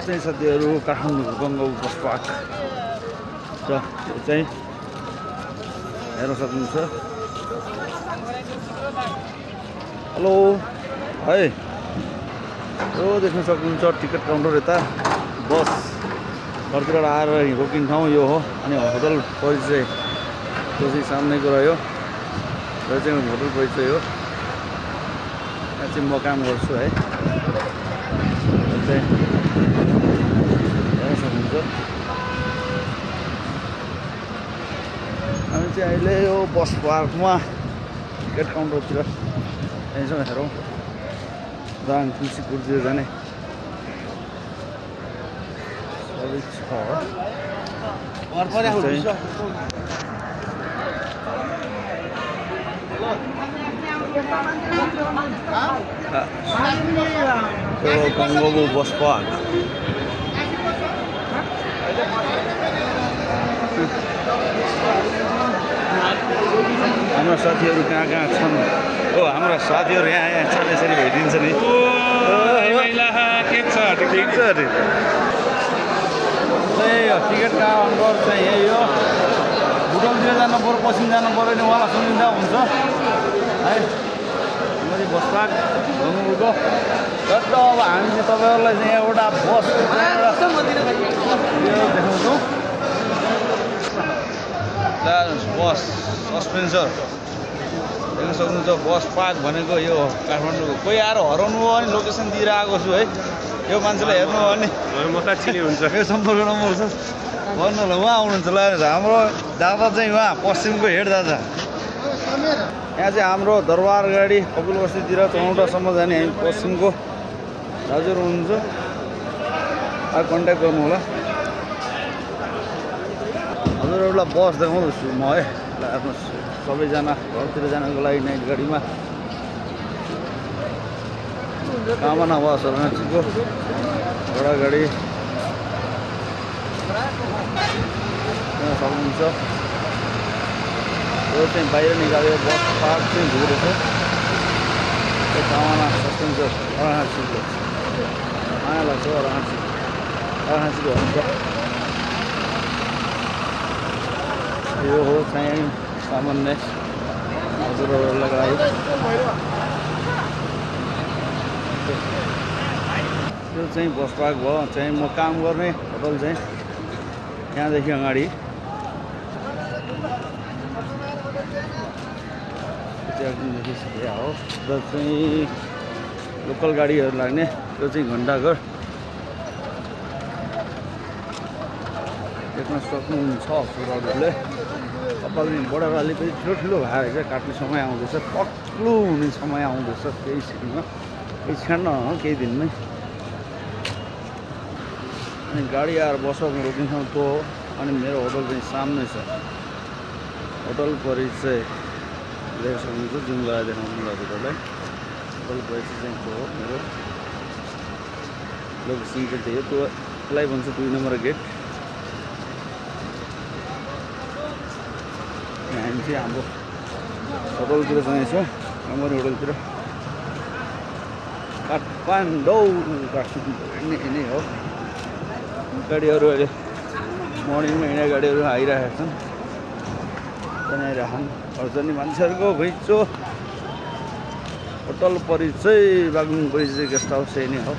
चाहिँ साथीहरू Kathmandu गङ्गाउ bus park छ। यो चाहिँ हेर्न सक्नुहुन्छ। हेलो है, यो देख्न सक्नुहुन्छ टिकट काउन्टर। यता बस घरतिर आएर रोकिने ठाउँ यो हो। अनि होटल परिचय त्यो चाहिँ सामनेको रह्यो। यो चाहिँ होटल परिचय हो। यहाँ चाहिँ म काम गर्छु है। चाहिँ हेर्न सक्नुहुन्छ। हामी चाहिँ अहिले यो बस पार्कमा टिकट काउन्टरतिर यहीँसँग हेरौँ। दाङ तुलसीपुरतिर जाने सबै छ। गङ्गाउ बस पार्क हाम्रा साथीहरू कहाँ कहाँ छन्? हो, हाम्रा साथीहरू यहाँ छन्। यसरी भेटिन्छ नि। ठिक छ अरे। टिकट काउन्टर चाहिँ यही हो। बुटलतिर जानु पऱ्यो, पश्चिम जानु पऱ्यो भने उहाँलाई सुनिँदा हुन्छ है। मैले बस पार्क गङ्गाउको जस्तो अब हामी चाहिँ तपाईँहरूलाई चाहिँ एउटा बस देखाउँछौँ। बस सस्पेन्सर देख्न सक्नुहुन्छ। बस पार्क भनेको यो काठमाडौँको। कोही आएर हराउनु हो भने लोकेसन दिएर आएको छु है। यो मान्छेलाई हेर्नु हो भने मलाई चिने हुन्छ। यो सम्पर्क नम्बर छ, भन्नुहोला। उहाँ आउनुहुन्छ ल। हाम्रो दादा चाहिँ उहाँ पश्चिमको हेड दादा। यहाँ चाहिँ हाम्रो दरबार गाडी कपिल बस्तीतिर चौरौटासम्म जाने हामी पश्चिमको दाजुहरू हुनुहुन्छ। कन्ट्याक्ट गर्नु होला। हजुरहरूलाई बस देखाउँदैछु म है। हेर्नुहोस्, सबैजना घरतिर जानको लागि नाइट गाडीमा कामना वा शरणार्थीको घोडा गाडी सक्नुहुन्छ। यो चाहिँ बाहिर निकालेर बस पार्क चाहिँ घुरेको कामना सस्पेन्सर अराहाँसीको माया लाग्छ। अराहाँसीको हुन्छ। यो हो चाहिँ सामान्य हजुरहरूलाई लागि। यो चाहिँ बस पार्क भयो। चाहिँ म काम गर्ने होटल चाहिँ यहाँदेखि अगाडि त्यहाँदेखि हो। र चाहिँ लोकल गाडीहरू लाग्ने त्यो चाहिँ घन्टाघर देख्न सक्नुहुन्छ हजुरहरूले। कपालले बडाको अलिकति ठुलो भएर चाहिँ काट्ने समय आउँदैछ। पक्लु हुने समय आउँदैछ केही सिटीमा। केही क्षण केही दिनमै। अनि गाडी आएर बसमा रोकिने ठाउँ त्यो हो। अनि मेरो होटल चाहिँ सामने छ। होटल परिचय देख्न सक्नुहुन्छ। जुम लगाएर देखाउनु हजुरहरूलाई। होटल परिचय चाहिँ त्यो हो। मेरो लोकेसन चाहिँ त्यही हो। त्यसलाई भन्छ 2 नम्बर गेट। हामी चाहिँ हाम्रो होटलतिर जानेछौँ। हाम्रो होटलतिर काठमाडौँ नै हो। गाडीहरू अहिले मर्निङमा हिँड्ने गाडीहरू आइरहेका छन्। आइरहेछन्। अर्जनी मान्छेहरूको घुइँचो। होटल परिचय बागलुङ परिचय गेस्ट हाउस यही नै हो।